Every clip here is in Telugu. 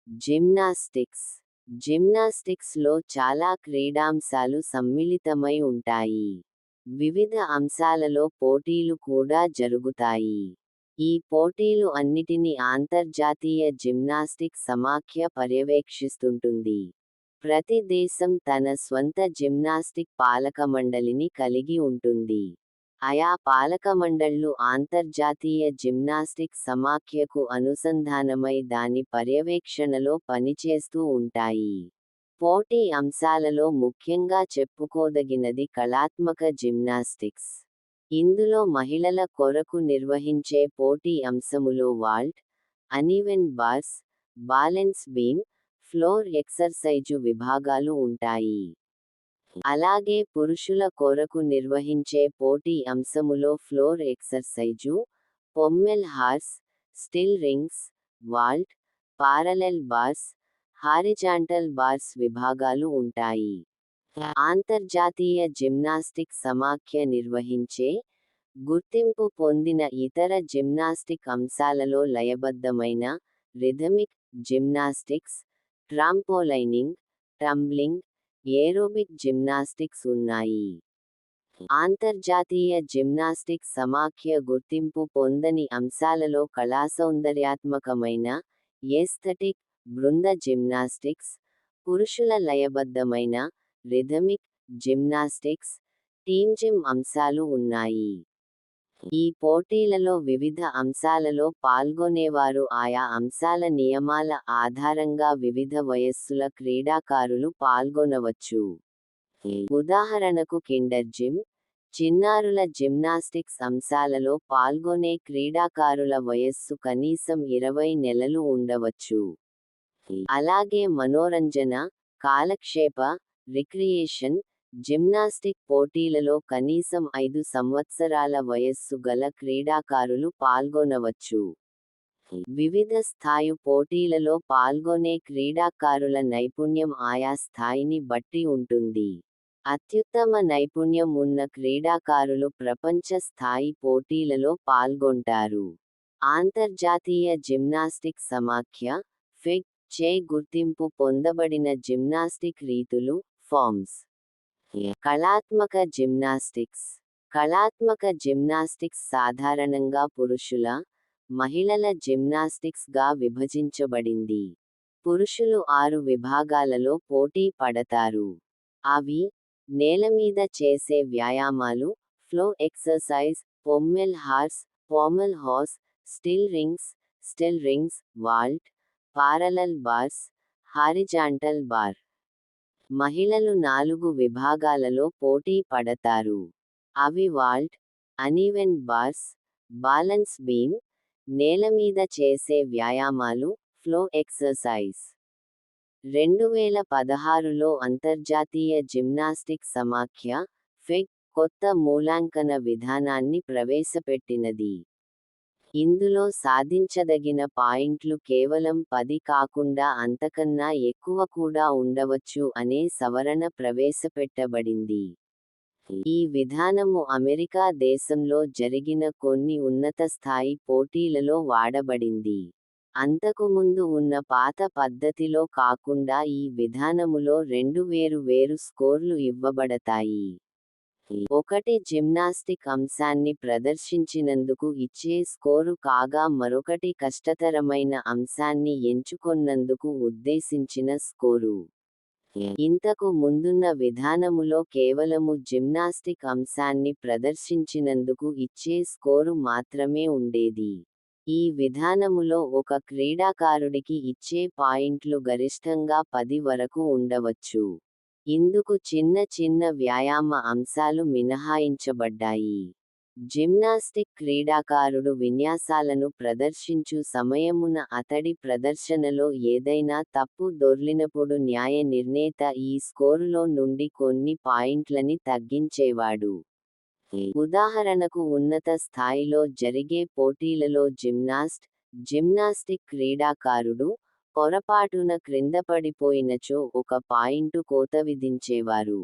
జిమ్నాస్టిక్స్. జిమ్నాస్టిక్స్లో చాలా క్రీడాంశాలు సమ్మిళితమై ఉంటాయి. వివిధ అంశాలలో పోటీలు కూడా జరుగుతాయి. ఈ పోటీలు అన్నిటిని అంతర్జాతీయ జిమ్నాస్టిక్ సమాఖ్య పర్యవేక్షిస్తుంటుంది. ప్రతి దేశం తన స్వంత జిమ్నాస్టిక్ పాలకమండలిని కలిగి ఉంటుంది. ఆయా పాలకమండళ్లు అంతర్జాతీయ జిమ్నాస్టిక్ సమాఖ్యకు అనుసంధానమై దాని పర్యవేక్షణలో పనిచేస్తూ ఉంటాయి. పోటీ అంశాలలో ముఖ్యంగా చెప్పుకోదగినది కళాత్మక జిమ్నాస్టిక్స్. ఇందులో మహిళల కొరకు నిర్వహించే పోటీ అంశములో vault, uneven bars, balance beam, floor exercise విభాగాలు ఉంటాయి. అలాగే పురుషుల కొరకు నిర్వహించే పోటీ అంశములో floor exercise, pommel horse, still rings, vault, parallel bars, horizontal bars విభాగాలు ఉంటాయి. అంతర్జాతీయ జిమ్నాస్టిక్ సమాఖ్య నిర్వహించే, గుర్తింపు పొందిన ఇతర జిమ్నాస్టిక్ అంశాలలో లయబద్ధమైన, rhythmic gymnastics, trampolining, tumbling, aerobic gymnastics ఉన్నాయి. అంతర్జాతీయ జిమ్నాస్టిక్ సమాఖ్య గుర్తింపు పొందని అంశాలలో కళాసౌందర్యాత్మకమైన, ఏస్థెటిక్, బృంద జిమ్నాస్టిక్స్, పురుషుల లయబద్ధమైన, రిథమిక్ జిమ్నాస్టిక్స్, టీమ్ జిమ్ అంశాలు ఉన్నాయి. ఈ పోటీలలో వివిధ అంశాలలో పాల్గొనేవారు ఆయా అంశాల నియమాల ఆధారంగా వివిధ వయస్సుల క్రీడాకారులు పాల్గొనవచ్చు. ఉదాహరణకు కిండర్ జిమ్, చిన్నారుల జిమ్నాస్టిక్స్ అంశాలలో పాల్గొనే క్రీడాకారుల వయస్సు కనీసం 20 నెలలు ఉండవచ్చు. అలాగే మనోరంజన, కాలక్షేప, రిక్రియేషన్ జిమ్నాస్టిక్ పోటీలలో కనీసం 5 సంవత్సరాల వయస్సు గల క్రీడాకారులు పాల్గొనవచ్చు. వివిధ స్థాయి పోటీలలో పాల్గొనే క్రీడాకారుల నైపుణ్యం ఆయా స్థాయిని బట్టి ఉంటుంది. అత్యుత్తమ నైపుణ్యం ఉన్న క్రీడాకారులు ప్రపంచ స్థాయి పోటీలలో పాల్గొంటారు. అంతర్జాతీయ జిమ్నాస్టిక్ సమాఖ్య (ఫెడ్) చే గుర్తింపు పొందబడిన జిమ్నాస్టిక్ రీతులు, ఫామ్స్. కళాత్మక జిమ్నాస్టిక్స్. కళాత్మక జిమ్నాస్టిక్స్ సాధారణంగా పురుషుల, మహిళల జిమ్నాస్టిక్స్ గా విభజించబడింది. పురుషులు 6 విభాగాలలో పోటీ పడతారు. అవి: నేలమీద చేసే వ్యాయామాలు, floor exercise, pommel horse, pommel horse, still rings, vault, parallel bars, horizontal bar. మహిళలు 4 విభాగాలలో పోటీ పడతారు. అవి vault, uneven bars, balance beam, నేలమీద చేసే వ్యాయామాలు, ఫ్లో ఎక్సర్సైజ్. 2016లో అంతర్జాతీయ జిమ్నాస్టిక్ సమాఖ్య (ఫెడ్) కొత్త మూల్యాంకన విధానాన్ని ప్రవేశపెట్టినది. ఇందులో సాధించదగిన పాయింట్లు కేవలం 10 కాకుండా అంతకన్నా ఎక్కువ కూడా ఉండవచ్చు అనే సవరణ ప్రవేశపెట్టబడింది. ఈ విధానము అమెరికా దేశంలో జరిగిన కొన్ని ఉన్నత స్థాయి పోటీలలో వాడబడింది. అంతకుముందు ఉన్న పాత పద్ధతిలో కాకుండా ఈ విధానములో 2 వేరు స్కోర్లు ఇవ్వబడతాయి. ఒకటి జిమ్నాస్టిక్ అంశాన్ని ప్రదర్శించినందుకు ఇచ్చే స్కోరు కాగా మరొకటి కష్టతరమైన అంశాన్ని ఎంచుకొన్నందుకు ఉద్దేశించిన స్కోరు. ఇంతకు ముందున్న విధానములో కేవలము జిమ్నాస్టిక్ అంశాన్ని ప్రదర్శించినందుకు ఇచ్చే స్కోరు మాత్రమే ఉండేది. ఈ విధానములో ఒక క్రీడాకారుడికి ఇచ్చే పాయింట్లు గరిష్ఠంగా 10 వరకు ఉండవచ్చు. ఇందుకు చిన్న వ్యాయామ అంశాలు మినహాయించబడ్డాయి. జిమ్నాస్టిక్ క్రీడాకారుడు విన్యాసాలను ప్రదర్శించు సమయమున అతడి ప్రదర్శనలో ఏదైనా తప్పు దొర్లినప్పుడు న్యాయ నిర్ణేత ఈ స్కోరులో నుండి కొన్ని పాయింట్లని తగ్గించేవాడు. ఉదాహరణకు ఉన్నత స్థాయిలో జరిగే పోటీలలో జిమ్నాస్టిక్ క్రీడాకారుడు పొరపాటున క్రిందపడిపోయినచో 1 పాయింటు కోత విధించేవారు.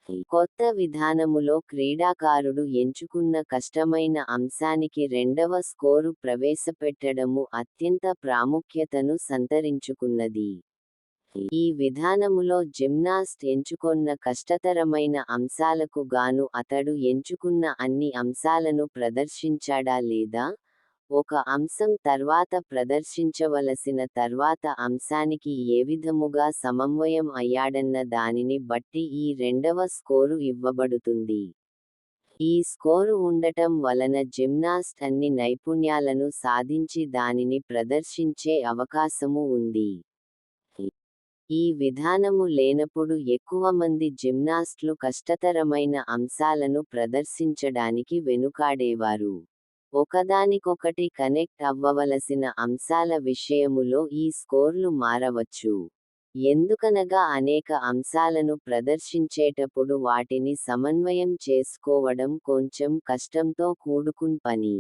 కొత్త విధానములో క్రీడాకారుడు ఎంచుకున్న కష్టమైన అంశానికి రెండవ స్కోరు ప్రవేశపెట్టడము అత్యంత ప్రాముఖ్యతను సంతరించుకున్నది. ఈ విధానములో జిమ్నాస్ట్ ఎంచుకొన్న కష్టతరమైన అంశాలకు గాను అతడు ఎంచుకున్న అన్ని అంశాలను ప్రదర్శించాడా లేదా, ఒక అంశం తర్వాత ప్రదర్శించవలసిన తర్వాత అంశానికి ఏ విధముగా సమన్వయం అయ్యాడన్న దానిని బట్టి ఈ రెండవ స్కోరు ఇవ్వబడుతుంది. ఈ స్కోరు ఉండటం వలన జిమ్నాస్ట్ అన్ని నైపుణ్యాలను సాధించి దానిని ప్రదర్శించే అవకాశము ఉంది. ఈ విధానము లేనప్పుడు ఎక్కువ మంది జిమ్నాస్ట్లు కష్టతరమైన అంశాలను ప్రదర్శించడానికి వెనుకాడేవారు. ఒకదానికొకటి కనెక్ట్ అవ్వవలసిన అంశాల విషయములో ఈ స్కోర్లు మారవచ్చు. ఎందుకనగా అనేక అంశాలను ప్రదర్శించేటప్పుడు వాటిని సమన్వయం చేసుకోవడం కొంచెం కష్టంతో కూడుకున్న పని.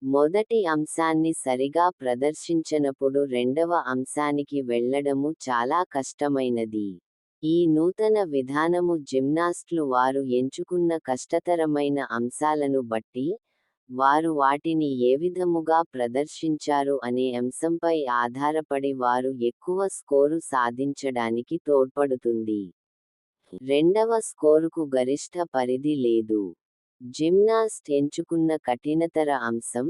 మొదటి అంశాన్ని సరిగా ప్రదర్శించనప్పుడు రెండవ అంశానికి వెళ్ళడము చాలా కష్టమైనది. ఈ నూతన విధానము జిమ్నాస్ట్లు వారు ఎంచుకున్న కష్టతరమైన అంశాలను బట్టి, వారు వాటిని ఏ విధముగా ప్రదర్శించారు అనే అంశంపై ఆధారపడి వారు ఎక్కువ స్కోరు సాధించడానికి తోడ్పడుతుంది. రెండవ స్కోరుకు గరిష్ట పరిధి లేదు. జిమ్నాస్ట్ ఎంచుకున్న కఠినతర అంశం,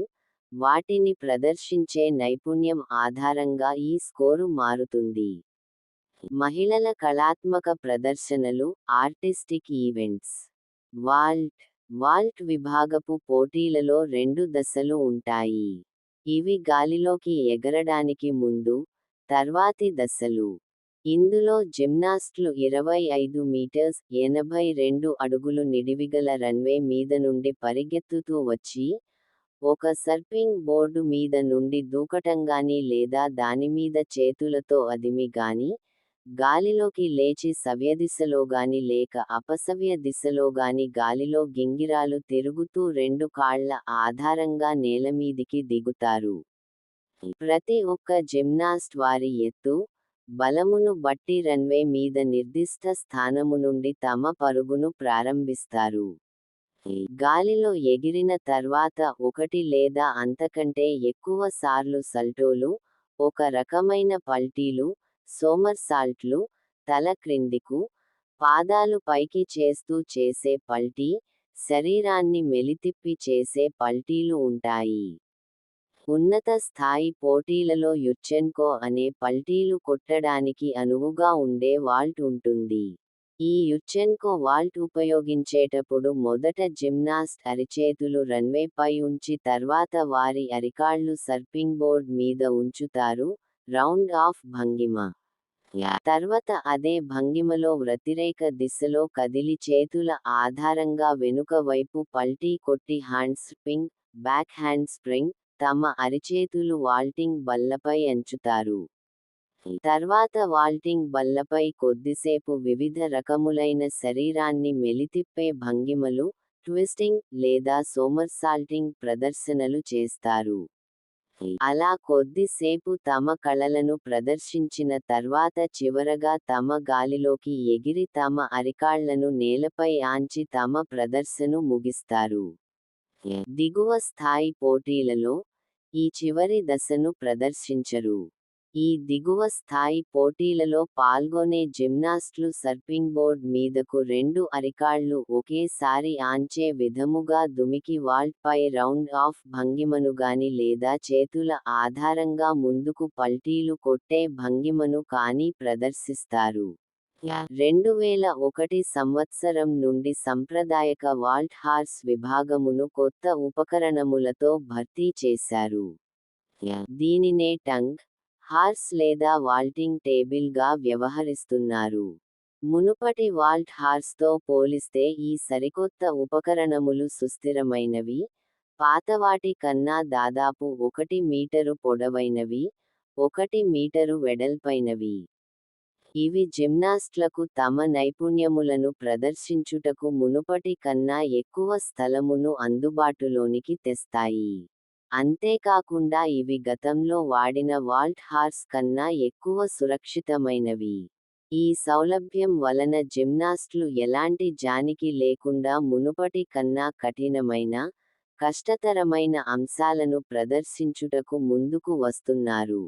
వాటిని ప్రదర్శించే నైపుణ్యం ఆధారంగా ఈ స్కోరు మారుతుంది. మహిళల కళాత్మక ప్రదర్శనలు, ఆర్టిస్టిక్ ఈవెంట్స్. వాల్ట్ విభాగపు పోటీలలో 2 దశలు ఉంటాయి. ఇవి గాలిలోకి ఎగరడానికి ముందు, తర్వాతి దశలు. ఇందులో జిమ్నాస్ట్లు 25 మీటర్స్ (82 అడుగులు) నిడివిగల రన్వే మీద నుండి పరిగెత్తుతూ వచ్చి, ఒక సర్ఫింగ్ బోర్డు మీద నుండి దూకటంగాని లేదా దానిమీద చేతులతో అదిమి గాని, గాలిలోకి లేచి సవ్యదిశలోగాని లేక అపసవ్య దిశలోగాని గాలిలో గింగిరాలు తిరుగుతూ 2 కాళ్ల ఆధారంగా నేలమీదికి దిగుతారు. ప్రతి ఒక్క జిమ్నాస్ట్ వారి ఎత్తు, బలమును బట్టి రన్వే మీద నిర్దిష్ట స్థానము నుండి తమ పరుగును ప్రారంభిస్తారు. గాలిలో ఎగిరిన తర్వాత 1 లేదా అంతకంటే ఎక్కువ సార్లు సల్టోలు, ఒక రకమైన పల్టీలు, సోమర్సాల్ట్లు, తల క్రిందికు, పాదాలు పైకి చేస్తూ చేసే పల్టీ, శరీరాన్ని మెలితిప్పి చేసే పల్టీలు ఉంటాయి. ఉన్నత స్థాయి పోటీలలో యుర్చెన్కో అనే పల్టీలు కొట్టడానికి అనువుగా ఉండే వాల్ట్ ఉంటుంది. ఈ యుర్చెన్కో వాల్ట్ ఉపయోగించేటప్పుడు మొదట జిమ్నాస్ట్ అరిచేతులు రన్వేపై ఉంచి తర్వాత వారి అరికాళ్లు సర్ఫింగ్ బోర్డ్ మీద ఉంచుతారు, రౌండ్ ఆఫ్ భంగిమ. తర్వాత అదే భంగిమలో వ్యతిరేక దిశలో కదిలి చేతుల ఆధారంగా వెనుక వైపు పల్టీ కొట్టి hand spring, back hand spring, తమ అరిచేతులు వాల్టింగ్ బల్లపై అంచుతారు. తర్వాత వాల్టింగ్ బల్లపై కొద్దిసేపు వివిధ రకములైన శరీరాన్ని మెలితిప్పే భంగిమలు, ట్విస్టింగ్ లేదా సోమర్సాల్టింగ్ ప్రదర్శనలు చేస్తారు. అలా కొద్దిసేపు తమ కళలను ప్రదర్శించిన తర్వాత చివరగా తమ గాలిలోకి ఎగిరి తమ అరికాళ్లను నేలపై ఆంచి తమ ప్రదర్శను ముగిస్తారు. దిగువ స్థాయి పోటీలలో, ఈ చివరి దశను ప్రదర్శించరు. ఈ దిగువ స్థాయి పోటీలలో పాల్గొనే జిమ్నాస్ట్లు సర్ఫింగ్ బోర్డ్ మీదకు 2 అరికాళ్లు ఒకేసారి ఆంచే విధముగా దుమికి వాల్ట్ పై రౌండ్ ఆఫ్ భంగిమనుగాని లేదా చేతుల ఆధారంగా ముందుకు పల్టీలు కొట్టే భంగిమను కానీ ప్రదర్శిస్తారు. 2001 సంవత్సరం నుండి సంప్రదాయక వాల్ట్ హార్స్ విభాగమును కొత్త ఉపకరణములతో భర్తీ చేశారు. దీనినే టంగ్ హార్స్ లేదా వాల్టింగ్ టేబుల్ గా వ్యవహరిస్తున్నారు. మునుపటి వాల్ట్ హార్స్తో పోలిస్తే ఈ సరికొత్త ఉపకరణములు సుస్థిరమైనవి, పాతవాటి కన్నా దాదాపు 1 మీటరు పొడవైనవి, 1 మీటరు వెడల్పైనవి. ఇవి జిమ్నాస్ట్లకు తమ నైపుణ్యములను ప్రదర్శించుటకు మునుపటి కన్నా ఎక్కువ స్థలమును అందుబాటులోనికి తెస్తాయి. అంతేకాకుండా ఇవి గతంలో వాడిన వాల్ట్ హార్స్ కన్నా ఎక్కువ సురక్షితమైనవి. ఈ సౌలభ్యం వలన జిమ్నాస్ట్లు ఎలాంటి జానికి లేకుండా మునుపటి కన్నా కఠినమైన, కష్టతరమైన అంశాలను ప్రదర్శించుటకు ముందుకు వస్తున్నారు.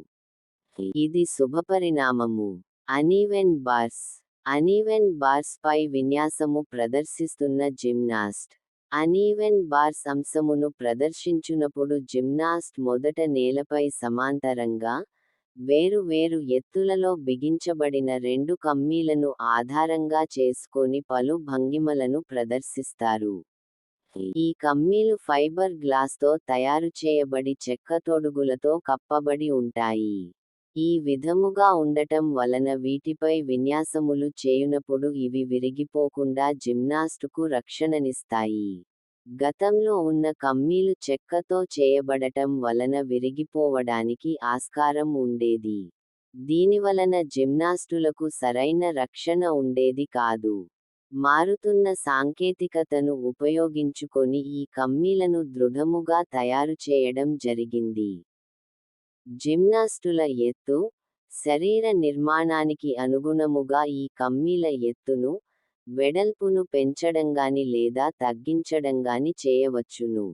ఇది శుభపరిణామము. Uneven bars. అనీవెన్ బార్స్ పై విన్యాసము ప్రదర్శిస్తున్న జిమ్నాస్ట్. అనీవెన్ బార్స్ అంశమును ప్రదర్శించునప్పుడు జిమ్నాస్ట్ మొదట నేలపై సమాంతరంగా, వేరు వేరు ఎత్తులలో బిగించబడిన రెండు కమ్మీలను ఆధారంగా చేసుకొని పలు భంగిమలను ప్రదర్శిస్తారు. ఈ కమ్మీలు ఫైబర్ గ్లాస్తో తయారు చేయబడి చెక్క తొడుగులతో కప్పబడి ఉంటాయి. ఈ విధముగా ఉండటం వలన వీటిపై విన్యాసములు చేయునప్పుడు ఇవి విరిగిపోకుండా జిమ్నాస్టుకు రక్షణనిస్తాయి. గతంలో ఉన్న కమ్మీలు చెక్కతో చేయబడటం వలన విరిగిపోవడానికి ఆస్కారం ఉండేది. దీనివలన జిమ్నాస్టులకు సరైన రక్షణ ఉండేది కాదు. మారుతున్న సాంకేతికతను ఉపయోగించుకొని ఈ కమ్మీలను దృఢముగా తయారు చేయడం జరిగింది. జిమ్నాస్టుల ఎత్తు, శరీర నిర్మాణానికి అనుగుణముగా ఈ కమ్మీల ఎత్తును, వెడల్పును పెంచడంగాని లేదా తగ్గించడంగాని చేయవచ్చును.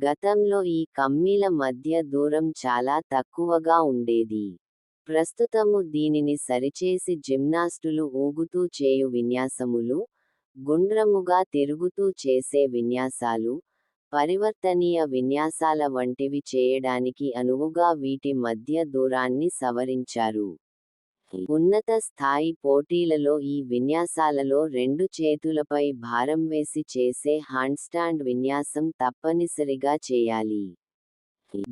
గతంలో ఈ కమ్మీల మధ్య దూరం చాలా తక్కువగా ఉండేది. ప్రస్తుతము దీనిని సరిచేసి జిమ్నాస్టులు ఊగుతూ చేయు విన్యాసములు, గుండ్రముగా తిరుగుతూ చేసే విన్యాసాలు, పరివర్తనీయ విన్యాసాల వంటివి చేయడానికి అనువుగా వీటి మధ్య దూరాన్ని సవరించారు. ఉన్నత స్థాయి పోటీలలో ఈ విన్యాసాలలో రెండు చేతులపై భారం వేసి చేసే హ్యాండ్స్టాండ్ విన్యాసం తప్పనిసరిగా చేయాలి.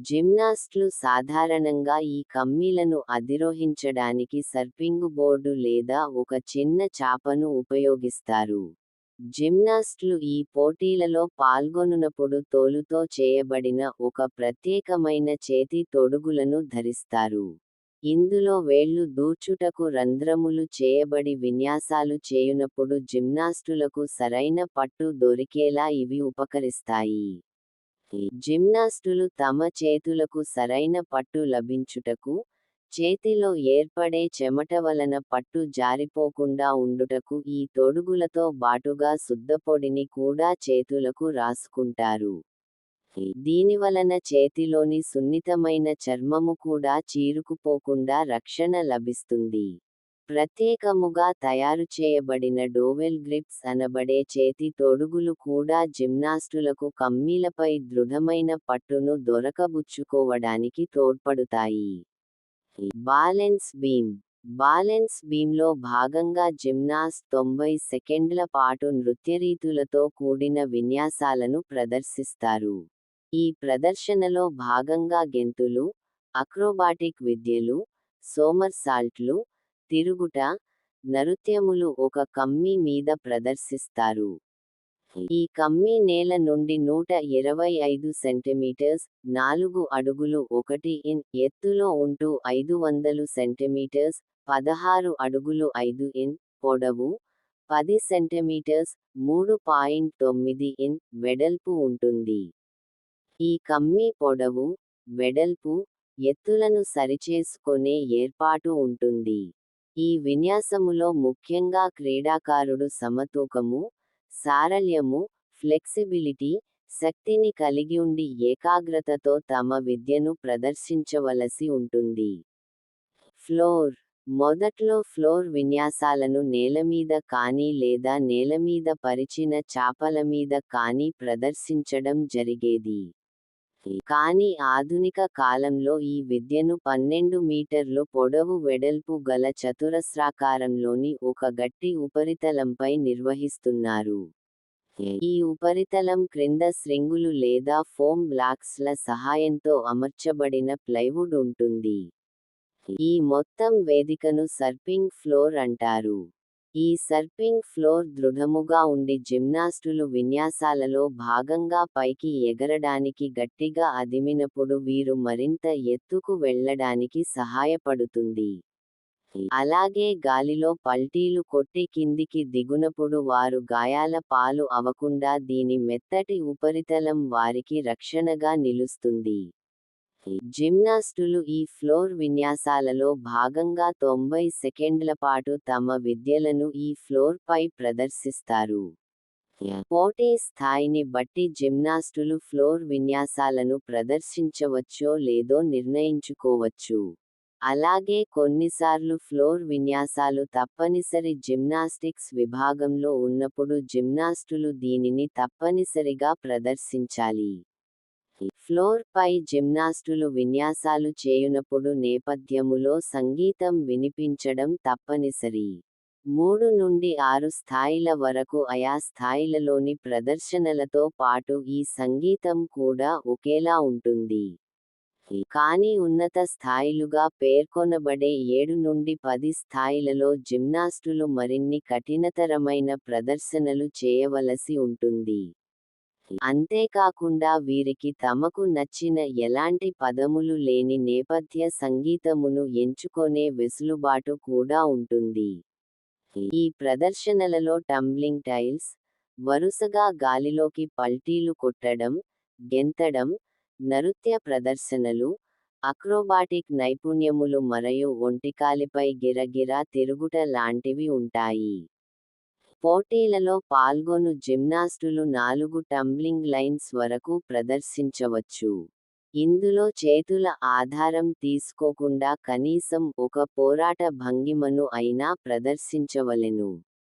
జిమ్నాస్ట్లు సాధారణంగా ఈ కమ్మీలను అధిరోహించడానికి సర్ఫింగ్ బోర్డు లేదా ఒక చిన్న చాపను ఉపయోగిస్తారు. జిమ్నాస్ట్లు ఈ పోటీలలో పాల్గొనునప్పుడు తోలుతో చేయబడిన ఒక ప్రత్యేకమైన చేతి తొడుగులను ధరిస్తారు. ఇందులో వేళ్లు దూర్చుటకు రంధ్రములు చేయబడి విన్యాసాలు చేయునప్పుడు జిమ్నాస్టులకు సరైన పట్టు దొరికేలా ఇవి ఉపకరిస్తాయి. జిమ్నాస్టులు తమ చేతులకు సరైన పట్టు లభించుటకు, చేతిలో ఏర్పడే చెమట వలన పట్టు జారిపోకుండా ఉండుటకు ఈ తొడుగులతో బాటుగా సుద్దపొడిని కూడా చేతులకు రాసుకుంటారు. దీనివలన చేతిలోని సున్నితమైన చర్మము కూడా చీరుకుపోకుండా రక్షణ లభిస్తుంది. ప్రత్యేకముగా తయారు చేయబడిన డోవెల్ గ్రిప్స్ అనబడే చేతి తొడుగులు కూడా జిమ్నాస్టులకు కమ్మీలపై దృఢమైన పట్టును దొరకబుచ్చుకోవడానికి తోడ్పడుతాయి. Balance beam. బాలెన్స్ బీమ్లో భాగంగా జిమ్నాస్ట్ 90 సెకండ్ల పాటు నృత్యరీతులతో కూడిన విన్యాసాలను ప్రదర్శిస్తారు. ఈ ప్రదర్శనలో భాగంగా గెంతులు, అక్రోబాటిక్ విద్యలు, సోమర్సాల్ట్లు, తిరుగుట, నృత్యములు ఒక కమ్మీ మీద ప్రదర్శిస్తారు. ఈ కమ్మీ నేల నుండి 125 సెంటీమీటర్స్ (4 అడుగులు 1 ఇన్) ఎత్తులో ఉంటూ 500 సెంటీమీటర్స్ (16 అడుగులు 5 ఇన్) పొడవు, 10 సెంటీమీటర్స్ (3.9 ఇన్) వెడల్పు ఉంటుంది. ఈ కమ్మీ పొడవు, వెడల్పు, ఎత్తులను సరిచేసుకొనే ఏర్పాటు ఉంటుంది. ఈ విన్యాసములో ముఖ్యంగా క్రీడాకారుడు సమతూకము, సారళ్యము, ఫ్లెక్సిబిలిటీ, శక్తిని కలిగిఉండి ఏకాగ్రతతో తమ విద్యను ప్రదర్శించవలసి ఉంటుంది. ఫ్లోర్. మొదట్లో ఫ్లోర్ విన్యాసాలను నేలమీద కానీ లేదా నేలమీద పరిచిన చాపలమీద కానీ ప్రదర్శించడం జరిగేది. కానీ ఆధునిక కాలంలో ఈ విద్యను 12 మీటర్లు పొడవు వెడల్పు గల చతురస్రాకారంలోని ఒక గట్టి ఉపరితలంపై నిర్వహిస్తున్నారు. ఈ ఉపరితలం క్రింద స్ప్రింగులు లేదా ఫోమ్ బ్లాక్స్ల సహాయంతో అమర్చబడిన ప్లైవుడ్ ఉంటుంది. ఈ మొత్తం వేదికను సర్ఫింగ్ ఫ్లోర్ అంటారు. ఈ సర్ఫింగ్ ఫ్లోర్ దృఢముగా ఉండి జిమ్నాస్టులు విన్యాసాలలో భాగంగా పైకి ఎగరడానికి గట్టిగా అదిమినప్పుడు వీరు మరింత ఎత్తుకు వెళ్ళడానికి సహాయపడుతుంది. అలాగే గాలిలో పల్టీలు కొట్టి కిందికి దిగునప్పుడు వారు గాయాల పాలు అవకుండా దీని మెత్తటి ఉపరితలం వారికి రక్షణగా నిలుస్తుంది. జిమ్నాస్టులు ఈ ఫ్లోర్ విన్యాసాలలో భాగంగా 90 సెకండ్ల పాటు తమ విద్యలను ఈ ఫ్లోర్పై ప్రదర్శిస్తారు. పోటీ స్థాయిని బట్టి జిమ్నాస్టులు ఫ్లోర్ విన్యాసాలను ప్రదర్శించవచ్చో లేదో నిర్ణయించుకోవచ్చు. అలాగే కొన్నిసార్లు ఫ్లోర్ విన్యాసాలు తప్పనిసరి జిమ్నాస్టిక్స్ విభాగంలో ఉన్నప్పుడు జిమ్నాస్టులు దీనిని తప్పనిసరిగా ప్రదర్శించాలి. ఫ్లోర్ పై జిమ్నాస్టులు విన్యాసాలు చేయునప్పుడు నేపథ్యములో సంగీతం వినిపించడం తప్పనిసరి. 3 నుండి 6 స్థాయిల వరకు ఆయా స్థాయిలలోని ప్రదర్శనలతో పాటు ఈ సంగీతం కూడా ఒకేలా ఉంటుంది. కానీ ఉన్నత స్థాయిలుగా పేర్కొనబడే 7 నుండి 10 స్థాయిలలో జిమ్నాస్టులు మరిన్ని కఠినతరమైన ప్రదర్శనలు చేయవలసి ఉంటుంది. అంతేకాకుండా వీరికి తమకు నచ్చిన ఎలాంటి పదములు లేని నేపథ్య సంగీతమును ఎంచుకొనే వెసులుబాటు కూడా ఉంటుంది. ఈ ప్రదర్శనలలో టంబ్లింగ్ టైల్స్, వరుసగా గాలిలోకి పల్టీలు కొట్టడం, గెంతడం, నృత్య ప్రదర్శనలు, అక్రోబాటిక్ నైపుణ్యములు మరియు ఒంటికాలిపై గిరగిరా తిరుగుట లాంటివి ఉంటాయి. పోటీలలో పాల్గొను జిమ్నాస్టులు 4 టంబ్లింగ్ లైన్స్ వరకు ప్రదర్శించవచ్చు. ఇందులో చేతుల ఆధారం తీసుకోకుండా కనీసం ఒక పోరాట భంగిమను అయినా ప్రదర్శించవలెను.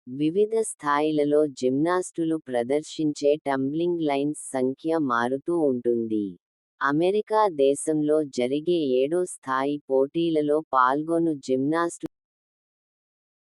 వివిధ స్థాయిలలో జిమ్నాస్టులు ప్రదర్శించే టంబ్లింగ్ లైన్స్ సంఖ్య మారుతూ ఉంటుంది. అమెరికా దేశంలో జరిగే 7వ స్థాయి పోటీలలో పాల్గొను జిమ్నాస్టు